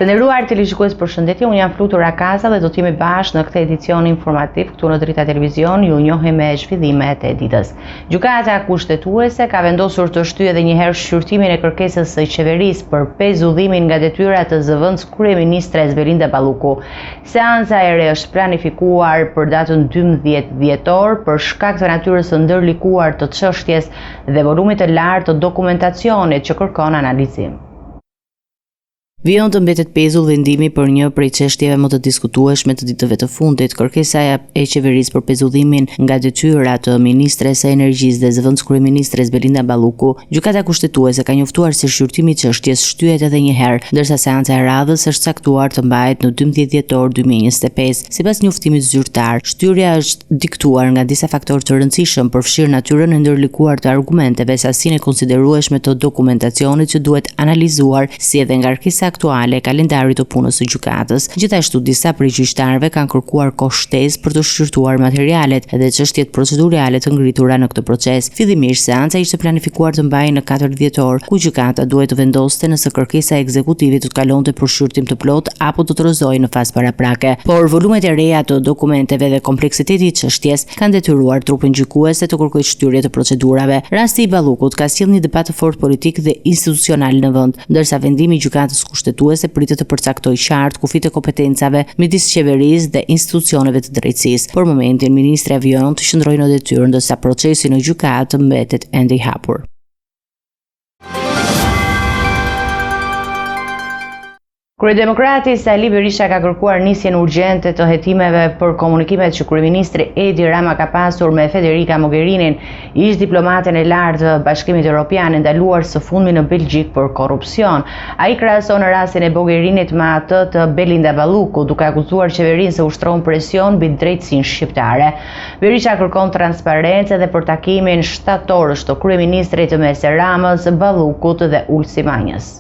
Të nderuar televizikues, përshëndetje, unë jam Flutur Akaza dhe do të jemi bashkë në këtë edicion informativ këtu në Drita Televizion. Ju njohim me zhvillimet e ditës. Gjykata kushtetuese ka vendosur të shtyjë edhe një herë shqyrtimin e kërkesës së qeverisë për pezullimin nga detyrat të zëvendës kryeministres Belinda Balluku. Seanca e re është planifikuar për datën 12 dhjetor për shkak të natyrës së ndërlikuar të çështjes dhe volumit të lartë të dokumentacionit që kërkon analizim. Vijon të mbetet pezull vendimi për një prej çështjeve më të diskutueshme të ditëve të fundit, kërkesa e qeverisë për pezullimin nga detyrat të ministres së energjisë dhe zëvendës kryeministres Belinda Balluku. Gjykata kushtetuese ka njoftuar se shqyrtimi i çështjes shtyhet edhe një herë, ndërsa seanca e radhës është caktuar të mbahet në 12 dhjetor 2025. Sipas njoftimit zyrtar, shtyrja është diktuar nga disa faktorë të rëndësishëm, përfshirë natyrën e ndërlikuar të argumenteve, sasinë e konsiderueshme të dokumentacionit që duhet analizuar, si edhe ngarkesa aktuale e kalendarit të punës së gjykatës. Gjithashtu disa prej gjyqtarëve kanë kërkuar kohë shtesë për të shqyrtuar materialet dhe çështjet procedurale të ngritura në këtë proces. Fillimisht seanca ishte planifikuar të mbahej në 4 dhjetor, ku gjykata duhet të vendoste nëse kërkesa e ekzekutivit të kalonte për shqyrtim të plot apo do të rrëzojë në fazë paraprake. Por volumet e reja të dokumenteve dhe kompleksiteti i çështjes kanë detyruar trupin gjykuese të kërkojë shtyrje të procedurave. Rasti i Ballukut ka sjellë një debat të fortë politik dhe institucional në vend, ndërsa vendimi i gjykatës kushtetuese pritet të përcaktojë qartë kufit e kompetencave midis qeverisë dhe institucioneve të drejtësisë. Për momentin, ministri Avion të qëndrojë në detyrë, ndërsa procesi në gjykatë mbetet ende i hapur. Kryedemokrati Sali Berisha ka kërkuar nisjen urgjente të hetimeve për komunikimet që kryeministri Edi Rama ka pasur me Federica Mogherinin, ish diplomaten e lartë të Bashkimit Evropian ndaluar së fundmi në Belgjik për korrupsion. Ai krahason rastin e Mogherinit me atë të Belinda Balluku, duke akuzuar qeverinë se ushtron presion mbi drejtsinë shqiptare. Berisha kërkon transparencë edhe për takimin shtatorësh të kryeministrit mes Ramës, Ballukut dhe Ulsi Manjës.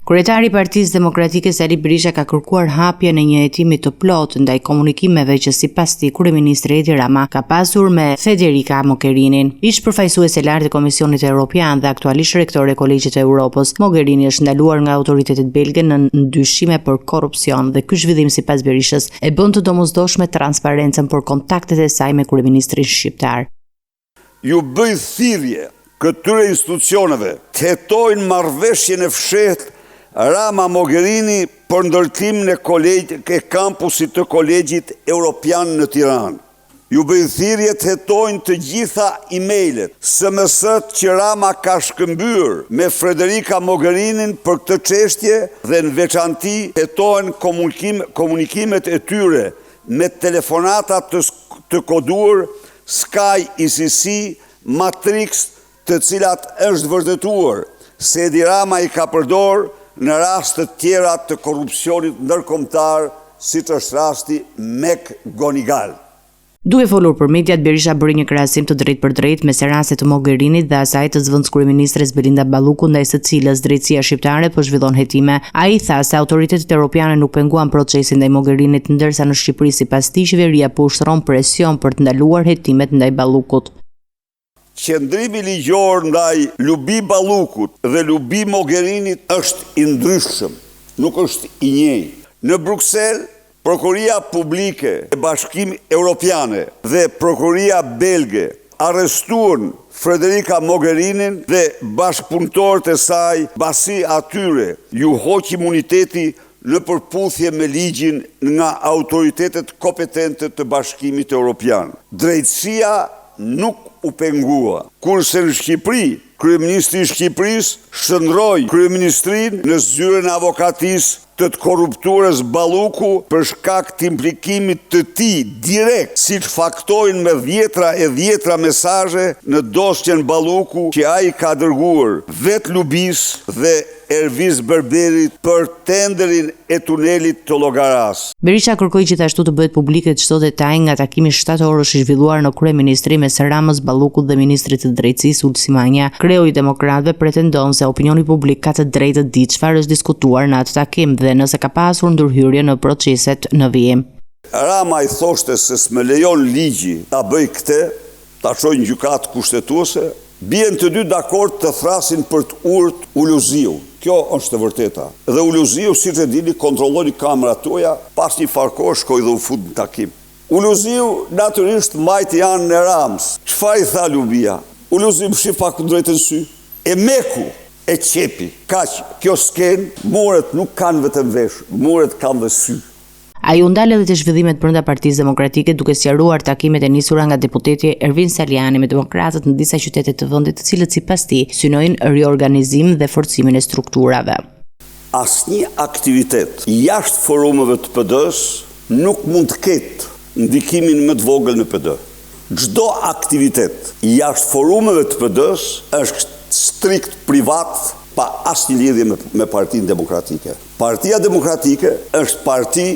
Kryetari i Partisë Demokratike Sali Berisha ka kërkuar hapjen e një hetimi të plotë ndaj komunikimeve që sipas tij kryeministri Edi Rama ka pasur me Federica Mogherinin. Ish përfaqësues e lartë e Komisionit Evropian dhe aktualisht rektore e Kolegjit të Evropës, Mogherini është ndaluar nga autoritetet belge në dyshime për korrupsion dhe ky zhvillim sipas Berishës e bën të domosdoshme transparencën për kontaktet e saj me kryeministrin shqiptar. Ju bëj thirrje këtyre institucioneve të hetojnë marrëveshjen e fshehtë Rama Mogherini për ndërtimin e kampusit të Kolegjit Evropian në Tiranë. Ju bëj thirrje të hetojnë të gjitha emailët, SMS-t që Rama ka shkëmbyer me Federica Mogherinin për këtë çështje dhe në veçanti hetojnë komunikimet e tyre me telefonata të koduar Sky ICC Matrix, të cilat është vërtetuar se Edi Rama i ka përdorur në raste të tjera të korrupsionit ndërkombëtar, siç është rasti Mek Gonigal. Duke folur për mediat, Berisha bëri një krahasim të drejtë mes rastit të Mogherinit dhe asaj të zëvendës kryeministres Belinda Balluku, ndaj së cilës drejtësia shqiptare po zhvillon hetime. Ai tha se autoritetet europiane nuk penguan procesin ndaj Mogherinit, ndërsa në Shqipëri sipas tij qeveria po ushtron presion për të ndaluar hetimet ndaj Ballukut. Qëndrimi ligjor ndaj Lubi Ballukut dhe Lubi Mogherinit është i ndryshëm, nuk është i njëjtë. Në Bruksel, Prokuria Publike e Bashkimit Evropiane dhe Prokuria Belge arrestuan Federica Mogherinin dhe bashkëpunëtorët e saj, pasi atyre ju hoq imuniteti në përputhje me ligjin nga autoritetet kompetente të Bashkimit Evropian. Drejtësia nuk u pengua, kurse në Shqipëri, kryeministri i Shqipërisë shndroi kryeministrinë në zyrën e avokatisë të korruptuarës Balluku për shkak të implikimit të tij direkt, siç faktojnë me dhjetra mesazhe në dosjen Balluku që ai ka dërguar vet Lubis dhe Erviz Berberit për tenderin e tunelit të Llogaras. Berisha kërkoi gjithashtu të bëhet publike çdo detaj nga takimi shtatorësh i zhvilluar në kryeministri mes Ramës, Ballukut dhe ministrit të drejtësisë Ulsi Manja. Kreu i Demokratëve pretendon se opinioni publik ka të drejtë të ditë çfarë është diskutuar në atë takim dhe nëse ka pasur ndërhyrje në proceset në vijim. Rama i thoshte se s'më lejon ligji ta bëj këtë, ta çojë gjykatë kushtetuese, bien të dy dakord të thrasin për të urt Uluziu. Kjo është e vërteta. Dhe Uluziu, si të dini, kontrolloni kamerat toja, pas një farko shkoj dhe u fut në takim. Uluziu natyrisht majti janë në Rams. Çfarë i tha Lubia? Uluziu më shif pak drejt në sy. E meku, e qepi. Kaq, kjo skenë, muret nuk kanë vetëm vesh, muret kanë dhe sy. Ai u ndal edhe te zhvillimet brenda Partisë Demokratike duke sqaruar takimet e nisura nga deputeti Ervin Saliani me demokratët në disa qytete të vendit, të cilët sipas tij synojnë riorganizim dhe forcimin e strukturave. Asnjë aktivitet jashtë forumeve të PD-s nuk mund të ketë ndikimin më të vogël në PD. Çdo aktivitet jashtë forumeve të PD-s është strikt privat, pa asnjë lidhje me Partinë Demokratike. Partia Demokratike është parti.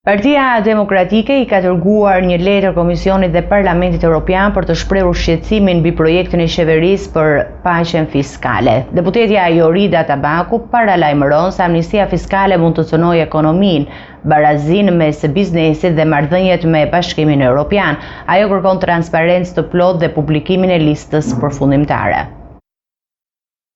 Partia Demokratike i ka dërguar një letër Komisionit dhe Parlamentit Evropian për të shprehur shqetësimin mbi projektin e qeverisë për paqen fiskale. Deputetja Jorida Tabaku paralajmëron se amnistia fiskale mund të cënojë ekonominë, barazinë mes biznesit dhe marrëdhëniet me Bashkimin Evropian. Ajo kërkon transparencë të plotë dhe publikimin e listës përfundimtare.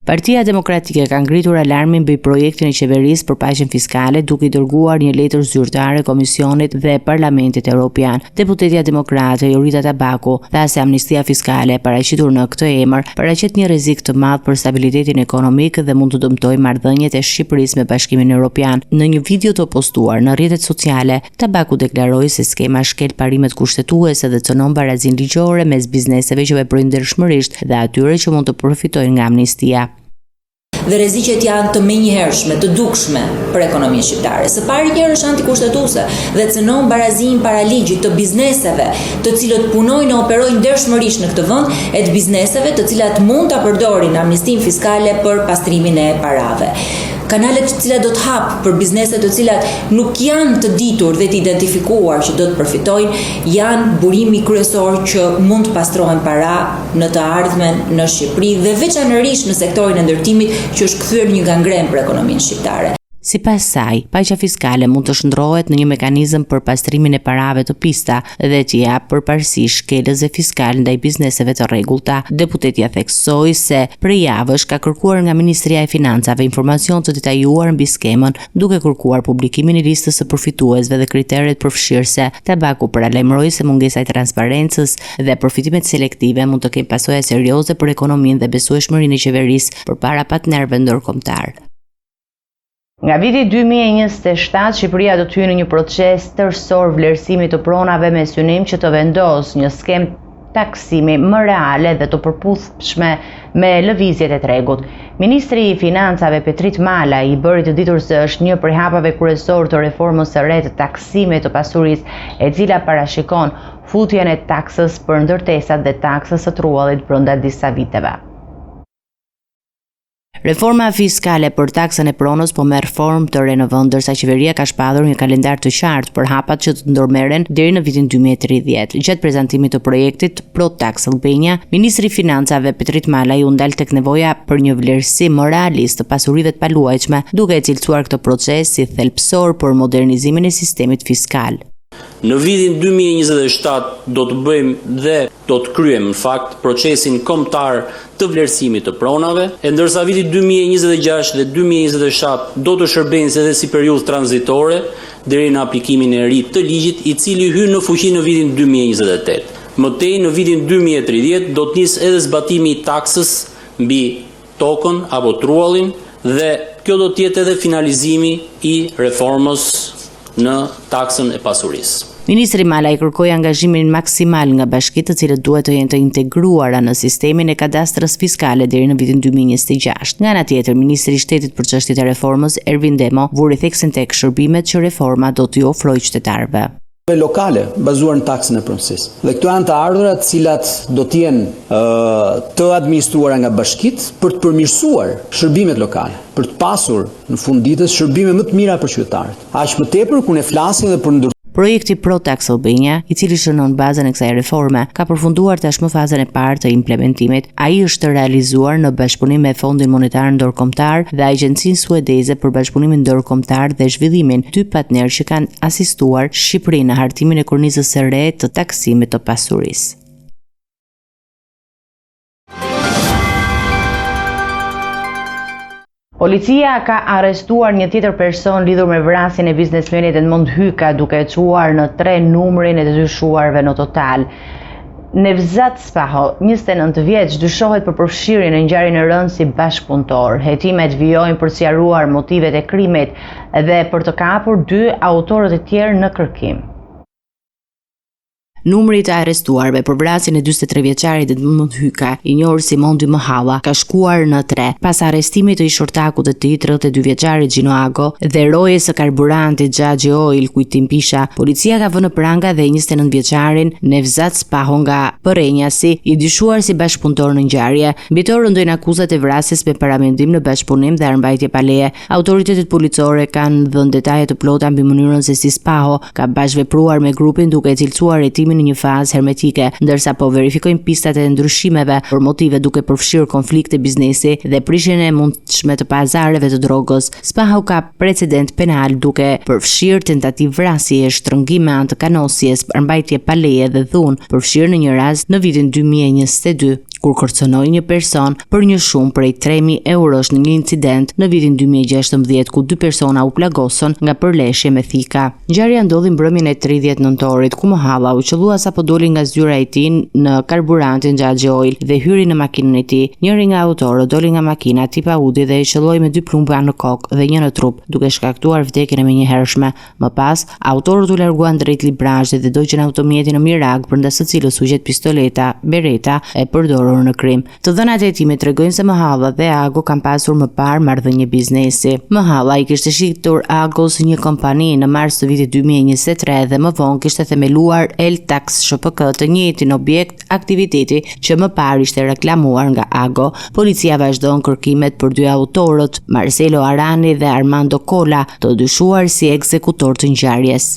Partia Demokratike ka ngritur alarmin mbi projektin e qeverisë për paqen fiskale duke i dërguar një letër zyrtare Komisionit dhe Parlamentit Evropian. Deputetja demokrate Jorida Tabaku tha se amnistia fiskale paraqitur në këtë emër paraqet një rrezik të madh për stabilitetin ekonomik dhe mund të dëmtojë marrëdhëniet e Shqipërisë me Bashkimin Evropian. Në një video të postuar në rrjetet sociale, Tabaku deklaroi se skema shkel parimet kushtetuese dhe cënon barazinë ligjore mes bizneseve që veprojnë ndershmërisht dhe atyre që mund të përfitojnë nga amnistia. Dhe rreziqet janë të menjëhershme, të dukshme për ekonominë shqiptare. Së pari njërë është antikushtetuese dhe cënon barazinë para ligjit të bizneseve, të cilët punojnë e operojnë ndershmërisht në këtë vend, e të bizneseve të cilat mund ta përdorin amnistinë fiskale për pastrimin e parave. Kanalet të cilat do të hapë për bizneset të cilat nuk janë të ditur dhe të identifikuar që do të përfitojnë, janë burimi kryesor që mund të pastrohen para në të ardhmen në Shqipëri dhe veçanërisht në sektorin e ndërtimit që është kthyer një gangren për ekonominë shqiptare. Sipas saj, paqja fiskale mund të shndrohet në një mekanizëm për pastrimin e parave të pista dhe të jap përparësi shkelësve fiskal ndaj bizneseve të rregullta. Deputetja theksoi se prej javësh ka kërkuar nga Ministria e Financave informacion të detajuar mbi skemën, duke kërkuar publikimin e listës së përfituesve dhe kriteret përfshirëse. Tabaku paralajmëroi se mungesa e transparencës dhe përfitimet selektive mund të kenë pasoja serioze për ekonominë dhe besueshmërinë e qeverisë përpara partnerëve ndërkombëtar. Nga viti 2027, Shqipëria do të hyjë në një proces tërësor vlerësimi të pronave me synim që të vendosë një skem taksimi më reale dhe të përputhshme me lëvizjet e tregut. Ministri i Financave Petrit Mala i bëri të ditur se është një prej hapave kryesor të reformës së re të taksimit të pasurisë, e cila parashikon futjen e taksës për ndërtesat dhe taksës së trullit brenda disa viteve. Reforma fiskale për taksën e pronës po merr formë të re në vend, ndërsa qeveria ka shpallur një kalendar të qartë për hapat që të ndërmerren deri në vitin 2030. Gjatë prezantimit të projektit Pro Tax Albania, Ministri i Financave Petrit Malaj u ndal tek nevoja për një vlerësim më realist të pasurive të paluajtshme, duke e cilësuar këtë proces si thelbësor për modernizimin e sistemit fiskal. Në vitin 2027 do të bëjmë dhe do të kryejmë në fakt procesin kombëtar të vlerësimit të pronave, e ndërsa viti 2026 dhe 2027 do të shërbejnë edhe si periudhë tranzitore deri në aplikimin e ri të ligjit, i cili hyn në fuqi në vitin 2028. Mëtej në vitin 2030 do të nisë edhe zbatimi i taksës mbi tokën apo truallin dhe kjo do të jetë edhe finalizimi i reformës në taksën e pasurisë. Ministri Malaj kërkoi angazhimin maksimal nga bashkitë, të cilët duhet të jenë të integruara në sistemin e kadastrës fiskale deri në vitin 2026. Nga ana tjetër, Ministri i Shtetit për çështjet e reformës, Ervin Demo, vuri theksin tek shërbimet që reforma do t'i ofrojë qytetarëve. Lokale bazuar në taksën e pronësisë. Dhe këto janë të ardhurat të cilat do të jenë të administruara nga bashkitë për të përmirësuar shërbimet lokale, për të pasur në fund ditës shërbime më të mira për qytetarët. Aq më tepër kur ne flasim edhe për Projekti Pro Tax Albania, i cili shënon bazën e kësaj reforme, ka përfunduar tashmë fazën e parë të implementimit. Ai është realizuar në bashkëpunim me Fondin Monetar Ndërkombëtar dhe Agjencinë Suedeze për Bashkëpunimin Ndërkombëtar dhe Zhvillimin, dy partnerë që kanë asistuar Shqipërinë në hartimin e kornizës së re të taksimit të pasurisë. Policia ka arrestuar një tjetër person lidhur me vrasjen e biznesmenit Edmond Hyka, duke e çuar në 3 numrin e të dyshuarve në total. Nevzat Spaho, 29 vjeç, dyshohet për përfshirjen në ngjarjen e rënë si bashkëpunëtor. Hetimet vijojnë për sqaruar motivet e krimit dhe për të kapur 2 autorët e tjerë në kërkim. Numri i të arrestuarve për vrasjen e 43 vjeçarit Edmond Hyka, i njohur si Mondi Mëhalla, ka shkuar në 3 pas arrestimit të ish ortakut të tij, 32 vjeçarit Gjino Ago, dhe rojes së karburantit Xhaxhi Oil, Kujtim Pisha. Policia ka vënë në pranga dhe 29 vjeçarin Nevzat Spaho nga Porrenjasi, i dyshuar si bashkëpunëtor në ngjarje. Mbi të rëndojnë akuzat e vrasjes me paramendim në bashkëpunim dhe armbajtje pa leje. Autoritetet policore kanë dhënë detaje të plota mbi mënyrën se si Spaho ka bashkëvepruar me grupin duke e cilësuar hetimin në një fazë hermetike, ndërsa po verifikojnë pistat e ndryshimeve për motive duke përfshirë konflikte biznesi dhe prishjen e mundshme të pazareve të drogës. Spaho ka precedent penal duke përfshirë tentativë vrasje, shtrëngim me anë të kanosjes, armbajtje pa leje dhe dhunë, përfshirë në një rast në vitin 2022. Kur kërcënoi një person për një shumë prej 3.000 eurosh në një incident në vitin 2016 ku 2 persona u plagosën nga përleshje me thika. Ngjarja ndodhi mbrëmjen e 30 nëntorit, ku Mëhalla u qellua sapo doli nga zyra e tij në karburantin Xhaxhi Oil dhe hyri në makinën e tij. Njëri nga autorët doli nga makina tip Audi dhe e qelloi me 2 plumba në kokë dhe 1 në trup, duke shkaktuar vdekjen e menjëhershme. Më pas, autorët u larguan drejt Librazhit dhe doqën automjetin në Mirag, brenda së cilës u gjet pistoleta Beretta e përdorur në krim. Të dhënat e hetimit tregojnë se Mëhalla dhe Ago kanë pasur më parë marrëdhënie biznesi. Mëhalla i kishte shitur Agos një kompani në mars të vitit 2023 dhe më vonë kishte themeluar Eltax SHPK, të njëjtin objekt aktiviteti që më parë ishte reklamuar nga Ago. Policia vazhdon kërkimet për 2 autorët, Marcelo Arani dhe Armando Cola, të dyshuar si ekzekutor të ngjarjes.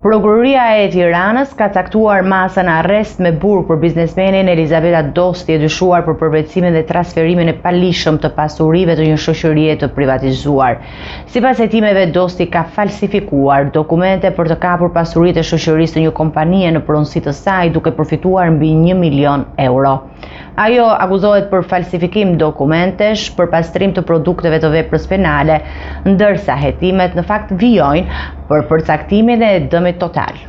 Prokuroria e Tiranës ka caktuar masën arrest me burg për biznesmenin Elizabeta Dosti, e dyshuar për përvetësimin dhe transferimin e palishëm të pasurive të një shoqërie të privatizuar. Sipas hetimeve, Dosti ka falsifikuar dokumente për të kapur pasuritë e shoqërisë të një kompanie në pronësi të saj, duke përfituar mbi 1 milion euro. Ajo akuzohet për falsifikim dokumentesh, për pastrim të produkteve të veprës penale, ndërsa hetimet në fakt vijojnë për përcaktimin e dëmit total.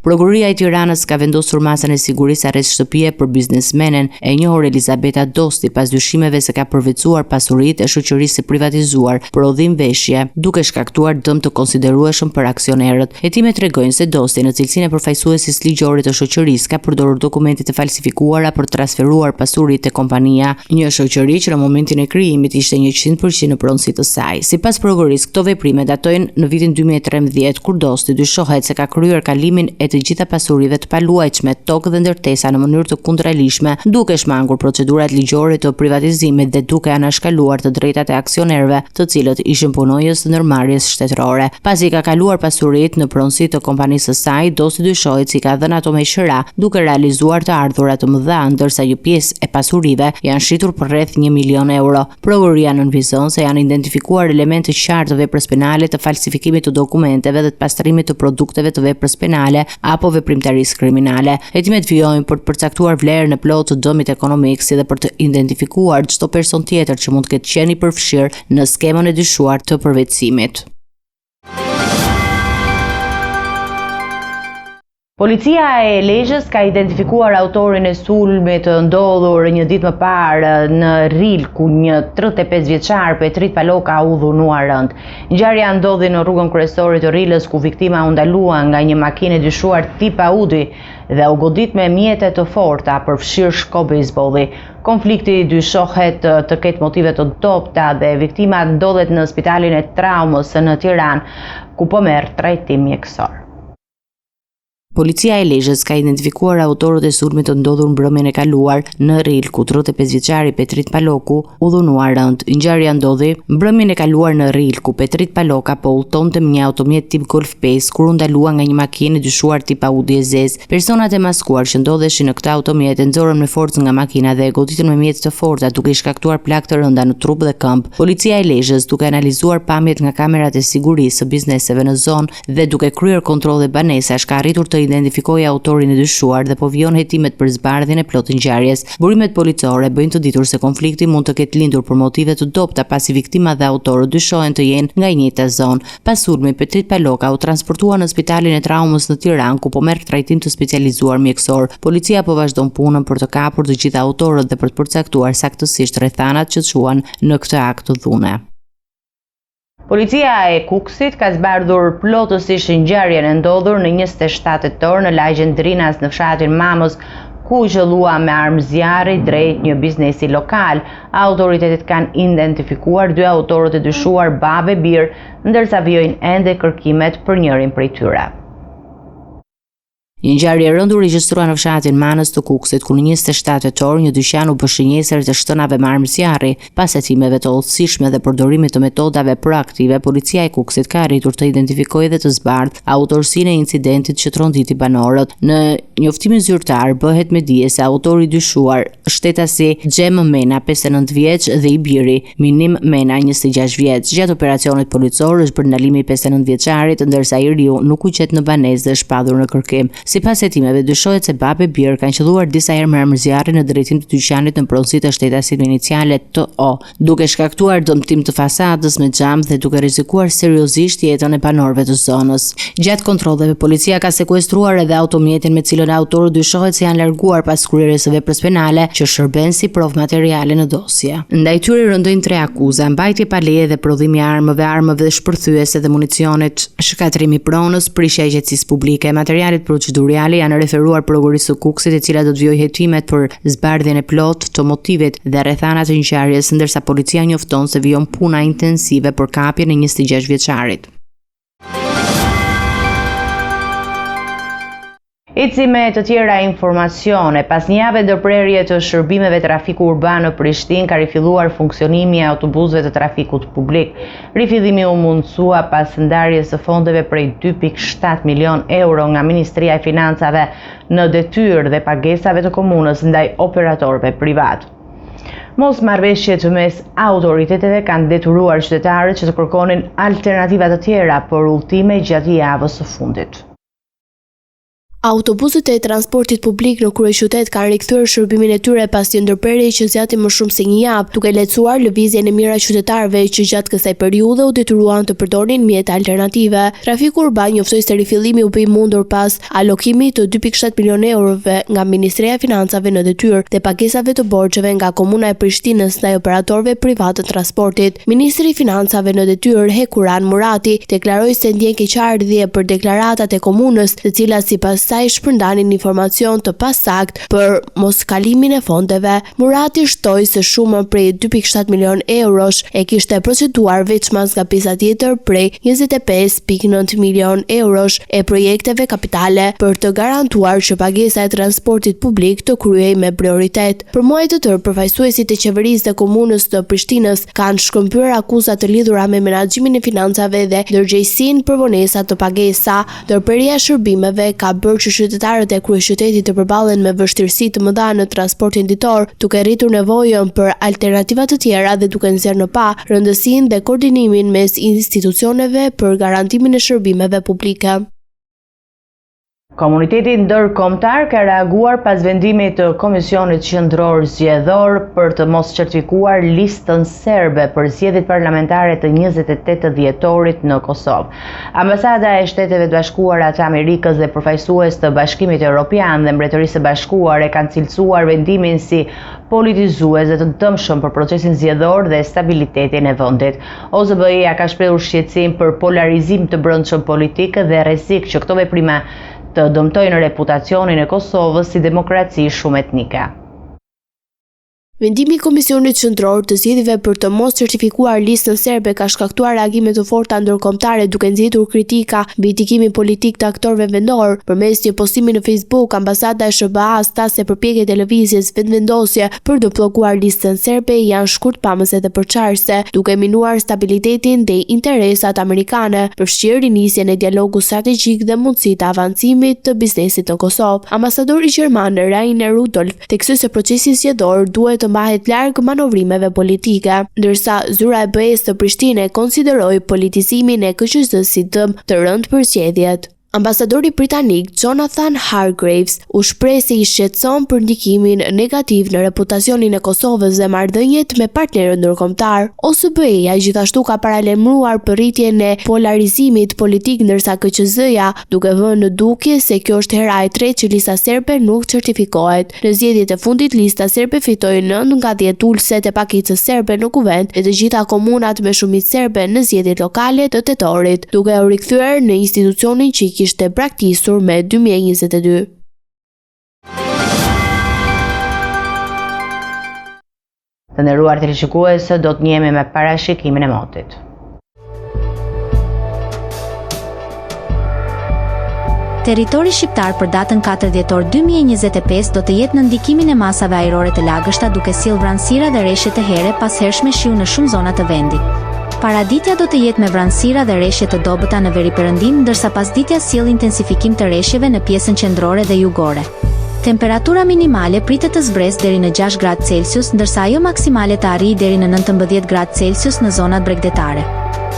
Prokuroria e Tiranës ka vendosur masën e sigurisë arrest shtëpie për biznesmenen e njohur Elizabeta Dosti pas dyshimeve se ka përvetësuar pasuritë e shoqërisë së privatizuar për udhim veshje, duke shkaktuar dëm të konsiderueshëm për aksionerët. Hetimet tregojnë se Dosti, në cilësinë e përfaqësueses ligjore të shoqërisë, ka përdorur dokumente të falsifikuara për të transferuar pasuritë te kompania, një shoqëri që në momentin e krijimit ishte 100% në pronësi të saj. Sipas prokurorisë, këto veprime datojnë në vitin 2013, kur Dosti dyshohet se ka kryer kalimin e të gjitha pasurive të paluajtshme, tokë dhe ndërtesa në mënyrë të kundërligjshme, duke shmangur procedurat ligjore të privatizimit dhe duke anashkaluar të drejtat e aksionerëve, të cilët ishin punonjës të ndërmarrjes shtetërore. Pasi ka kaluar pasuritë në pronësi të kompanisë së saj, Dosti dyshohet si ka dhënë ato me shëra, duke realizuar të ardhurat të mëdha, ndërsa një pjesë e pasurive janë shitur për rreth 1 milion euro. Prokuroria nënvizon se janë identifikuar elemente qartë të veprës penale, të falsifikimit të dokumenteve dhe të pastrimit të produkteve të veprës penale apo veprimtarisë kriminale. Hetimet vijojnë për të përcaktuar vlerën e plotë të dëmit ekonomik, si dhe për të identifikuar çdo person tjetër që mund të ketë qenë i përfshirë në skemën e dyshuar të përvetësimit. Policia e Lezhës ka identifikuar autorin e sulmit të ndodhur një ditë më parë në Ril, ku një 35 vjeçar Petrit Paloka u dhunuar rënd. Ngjarja ndodhi në rrugën kryesore të Rilës, ku viktima u ndalua nga një makinë e dyshuar tip Audi dhe u godit me mjete të forta, përfshirë shko bejsbolli. Konflikti dyshohet të ketë motive të dobta dhe viktima ndodhet në spitalin e traumës në Tiranë, ku po merr trajtim mjekësor. Policia e Lezhës ka identifikuar autorët e sulmit të ndodhur mbrëmjen e kaluar në Ril, ku 35 vjeçari Petrit Paloku u dhunuar rënd. Ngjarja ndodhi mbrëmjen e kaluar në Ril, ku Petrit Paloka po udhtonte me një automjet tip Golf 5 kur u ndalua nga një makinë e dyshuar tip Audi e zezë. Personat e maskuar që ndodheshin në këtë automjet e nxorën me forcë nga makina dhe e goditën me mjete të forta, duke i shkaktuar plagë të rënda në trup dhe këmbë. Policia e Lezhës, duke analizuar pamjet nga kamerat e sigurisë së bizneseve në zonë dhe duke kryer kontrolle banesash, ka arritur të të identifikojë autorin e dyshuar dhe po vijon hetimet për zbardhjen e plot të ngjarjes. Burimet policore bëjnë të ditur se konflikti mund të ketë lindur për motive të dobta pasi viktima dhe autorët dyshohen të jenë nga e njëjta zonë. Pas sulmit, Petrit Paloka u transportua në Spitalin e Traumës në Tiranë ku po merr trajtim të specializuar mjekësor. Policia po vazhdon punën për të kapur të gjitha autorët dhe për të përcaktuar saktësisht rrethanat që çuan në këtë akt të dhune. Policia e Kukësit ka zbardhur plotësisht ngjarjen e ndodhur në 27 tetor në lagjen Drinas në fshatin Mamos, ku zhëllua me armë zjarri drejt një biznesi lokal. Autoritetet kanë identifikuar 2 autorët e dyshuar babë e birë, ndërsa vijojnë ende kërkimet për njërin prej tyre. Një ngjarje e rëndur regjistruar në fshatin Manës të Kukësit, ku në 27 tetor një dyqan u bë shënjesër të shtënave me armë zjarri. Pas hetimeve të udhëtësishme dhe përdorimit të metodave proaktive, policia e Kukësit ka arritur të identifikojë dhe të zbardhë autorsinë e incidentit që tronditi banorët. Në njoftimin zyrtar bëhet me dije se autori dyshuar, shtetasi Xhem Mena, 59 vjeç, dhe i biri Minim Mena, 26 vjeç. Gjatë operacionit policor është bërë ndalimi i 59 vjeçarit, ndërsa i riu nuk u gjet në banesë dhe shpadhur në kërkim. Sipas hetimeve, dyshohet se babë e birë kanë qelluar disa herë me armë zjarri në drejtim të dyqanit në pronësi të shtetasit me iniciale TO, duke shkaktuar dëmtim të fasadës me xham dhe duke rrezikuar seriozisht jetën e banorëve të zonës. Gjatë kontrolleve, policia ka sekuestruar edhe automjetin me cilën autorët dyshohet se janë larguar pas kryerjes së veprës penale që shërben si provë materiale në dosje. Ndaj tyre rëndojnë 3 akuza: mbajtje pa leje dhe prodhimi i armëve dhe shpërthyese dhe municionit, shkatrimi i pronës, prishja e qetësisë publike. Materialet procedurale janë referuar prokurisë së Kukësit, e cila do të vijojë hetimet për zbardhjen e plot të motivit dhe rrethanat e ngjarjes, ndërsa policia njofton se vijon puna intensive për kapjen e 26 vjeçarit. Eci me të tjera informacione, pas një jave ndërprerje të shërbimeve trafiku urban në Prishtinë ka rifilluar funksionimi i autobusëve të trafikut publik. Rifillimi u mundsua pas ndarjes së fondeve prej 2.7 milion euro nga Ministria e Financave në detyrë dhe pagesave të komunës ndaj operatorëve privat. Mosmarrëveshjet mes autoriteteve kanë detyruar qytetarët që të kërkonin alternativa të tjera për udhëtime gjatë javës së fundit. Autobuset e transportit publik në kryeqytet kanë rikthyer shërbimin e tyre pas një ndërprerje që zgjati më shumë se një javë, duke lehtësuar lëvizjen e mirë qytetarëve që gjatë kësaj periudhe u detyruan të përdorin mjete alternative. Trafiku urban njoftoi se rifillimi u bë i mundur pas allokimit të 2.7 milion eurove nga Ministria e Financave në detyrë dhe pagesave të borxheve nga Komuna e Prishtinës ndaj operatorëve privat të transportit. Ministri i Financave në detyrë, Hekuran Murati, deklaroi se ndjen keqardhje për deklaratat e komunës, të cilat sipas saj shpërndanin informacion të pasakt për moskalimin e fondeve. Murati shtoi se shumën prej 2.7 milion eurosh e kishte proceduar veçmas nga pjesa tjetër prej 25.9 milion eurosh e projekteve kapitale për të garantuar që pagesa e transportit publik të kryej me prioritet. Për muaj të tërë, përfaqësuesit e qeverisë dhe komunës të Prishtinës kanë shkëmbyer akuza të lidhura me menaxhimin e financave dhe ndërgjegjësinë për vonesa të pagesa. Ndërprerja e shërbimeve ka bërë që qytetarët e kryeqytetit të përballen me vështirësi të mëdha në transportin ditor, duke rritur nevojën për alternativa të tjera dhe duke nxjerrë në pa rëndësinë dhe koordinimin mes institucioneve për garantimin e shërbimeve publike. Komuniteti ndërkombëtar ka reaguar pas vendimit të Komisionit Qendror Zgjedhor për të mos certifikuar listën serbe për zgjedhjet parlamentare të 28 dhjetorit në Kosovë. Ambasada e Shteteve të Bashkuara të Amerikës dhe përfaqësues të Bashkimit Evropian dhe Mbretërisë së Bashkuar kanë cilësuar vendimin si politizues dhe të dëmshëm për procesin zgjedhor dhe stabilitetin e vendit. OZBE-ja ka shprehur shqetësim për polarizim të brendshëm politik dhe rrezik që këto veprime të dëmtojnë reputacionin e Kosovës si demokraci shumë etnike. Vendimi i Komisionit Qendror të Zgjedhjeve për të mos certifikuar listën serbe ka shkaktuar reagime të forta ndërkombëtare, duke nxjerrur kritika mbi ndikimin politik të aktorëve vendor. Përmes një postimi në Facebook, ambasada e SBA-s tha se përpjekjet e lëvizjes vendvendosje për të bllokuar listën serbe janë shkurtpamëse dhe përçarëse, duke minuar stabilitetin dhe interesat amerikane, përfshirë rinisjen e dialogut strategjik dhe mundësitë të avancimit të biznesit në Kosovë. Ambasadori gjerman Rainer Rudolf theksoi se procesi zgjedhor duhet të mbahet larg manovrimeve politike, ndërsa zyra e BE-s të Prishtinës konsideroi politizimin e KQZ si dëm të rënd për zgjedhjet. Ambasadori britanik Jonathan Hargreaves u shpreh se i shqetëson për ndikimin negativ në reputacionin e Kosovës dhe marrëdhëniet me partnerët ndërkombëtar. OSBE-ja gjithashtu ka paralajmëruar për rritjen e polarizimit politik, ndërsa KQZ-ja duke vënë në dukje se kjo është hera e tretë që lista serbe nuk certifikohet. Në zgjedhjet e fundit lista serbe fitoi 9 nga 10 ulëse të pakicës serbe në kuvent e të gjitha komunat me shumicë serbe në zgjedhjet lokale të tetorit, duke u rikthyer në institucionin që ishte braktisur me 2022. Të nderuar teleshikues, do të njihemi me parashikimin e motit. Territori shqiptar për datën 4 dhjetor 2025 do të jetë në ndikimin e masave ajrore të lagështa, duke sjellë vranësira dhe rreshje të here pas hershme shiu në shumë zona të vendit. Paraditja do të jetë me vranësira dhe rreshje të dobëta në veriperëndim, ndërsa pasditja sjell intensifikim të rreshjeve në pjesën qendrore dhe jugore. Temperatura minimale pritet të zbresë deri në 6 gradë Celsius, ndërsa ajo maksimale të arrijë deri në 19 gradë Celsius në zonat bregdetare.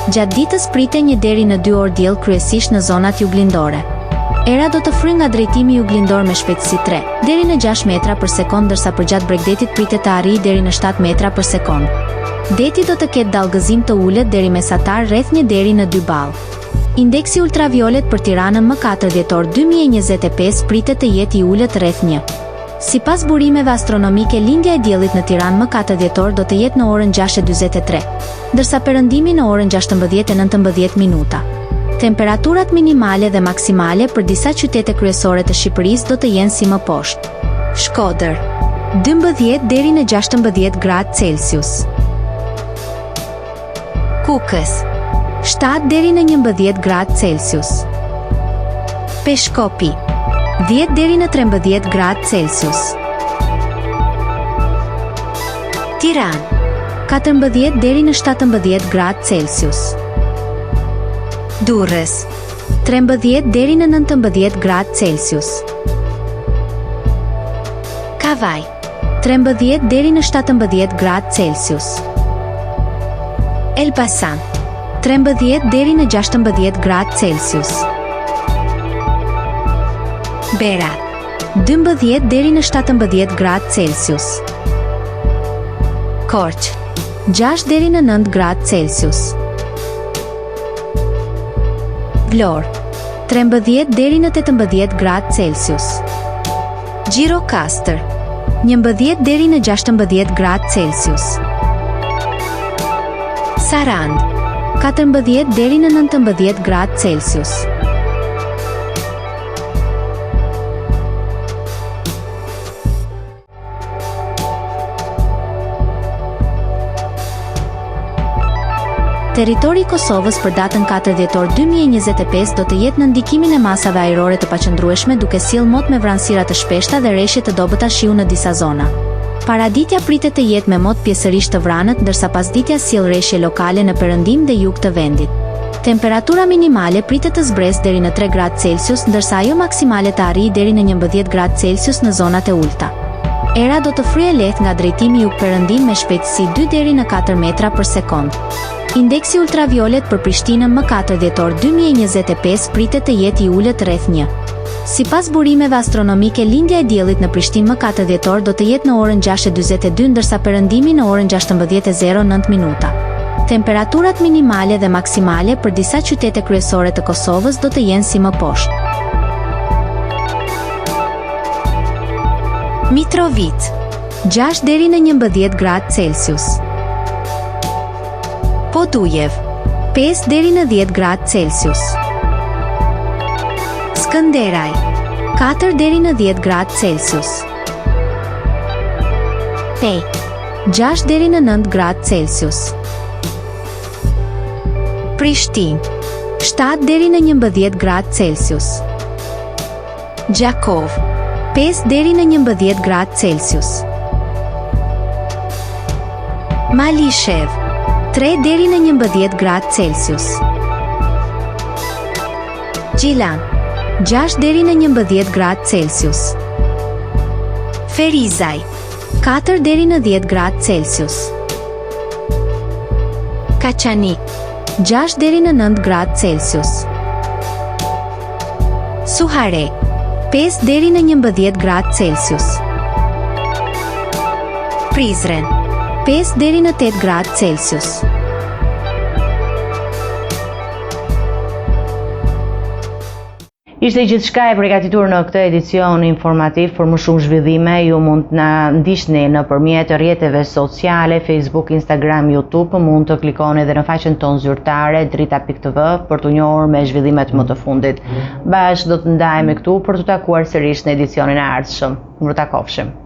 Gjatë ditës pritet 1 deri në 2 orë diell, kryesisht në zonat juglindore. Era do të fryjë nga drejtimi juglindor me shpejtësi 3 deri në 6 metra për sekond, ndërsa për gjatë bregdetit pritet të arrijë deri në 7 metra për sekond. Deti do të ketë dallgëzim të ulët deri mesatar rreth 1 deri në 2 ball. Indeksi ultraviolet për Tiranën më 4 dhjetor 2025 pritet të jetë i ulët rreth 1. Sipas burimeve astronomike, lindja e diellit në Tiranë më 4 dhjetor do të jetë në orën 6:43, ndërsa perëndimi në orën 16:19 minuta. Temperaturat minimale dhe maksimale për disa qytete kryesore të Shqipërisë do të jenë si më poshtë. Shkodër 12 deri në 16 gradë Celsius. Kukës 7 deri në 11 gradë Celsius. Peshkopi 10 deri në 13 gradë Celsius. Tiranë 14 deri në 17 gradë Celsius. Durrës 13 deri në 19 gradë Celsius. Kavaj 13 deri në 17 gradë Celsius. Elbasan 13 deri në 16 gradë Celsius. Berat 12 deri në 17 gradë Celsius. Korç 6 deri në 9 gradë Celsius. Vlorë 13 deri në 18 gradë Celsius. Gjirokastër 11 deri në 16 gradë Celsius. Sarand 14 deri në 19 gradë Celsius. Territori i Kosovës për datën 4 dhjetor 2025 do të jetë në ndikimin e masave ajrore të paqëndrueshme, duke sjellë mot me vranësira të shpeshta dhe rreshje të dobëta shiu në disa zona. Paraditja pritet të jetë me mot pjesërisht të vranët, ndërsa pasditja sjell rreshje lokale në perëndim dhe jug të vendit. Temperatura minimale pritet të zbresë deri në 3 gradë Celsius, ndërsa ajo maksimale të arrijë deri në 11 gradë Celsius në zonat e ulta. Era do të fryejë lehtë nga drejtimi jug-perëndim me shpejtësi 2 deri në 4 metra për sekond. Indeksi ultraviolet për Prishtinën më 4 dhjetor 2025 pritet të jetë i ulët rreth 1. Sipas burimeve astronomike, lindja e diellit në Prishtinë më 4 dhjetor do të jetë në orën 6:42, ndërsa perëndimi në orën 16:09 minuta. Temperaturat minimale dhe maksimale për disa qytete kryesore të Kosovës do të jenë si më poshtë. Mitrovica 6 deri në 11 gradë Celsius. Podujev 5 deri në 10 gradë Celsius. Skënderaj 4 deri në 10 gradë Celsius. Pej 6 deri në 9 gradë Celsius. Prishtinë 7 deri në 11 gradë Celsius. Gjakov 5 deri në 11 gradë Celsius. Malishev 3 deri në 11 gradë Celsius. Gjilan 6 deri në 11 gradë Celsius. Ferizaj 4 deri në 10 gradë Celsius. Kaçanik 6 deri në 9 gradë Celsius. Suhare, 5 deri në 11 gradë Celsius. Prizren, 5 deri në 8 gradë Celsius. Ishte gjithçka e përgatitur në këtë edicion informativ. Për më shumë zhvillime ju mund të na ndiqni nëpërmjet rrjeteve sociale, Facebook, Instagram, YouTube, mund të klikoni edhe në faqen tonë zyrtare drita.tv për të njohur me zhvillimet më të fundit. Bashkë do të ndajemi këtu për të takuar sërish në edicionin e ardhshëm. Mirë takofshim.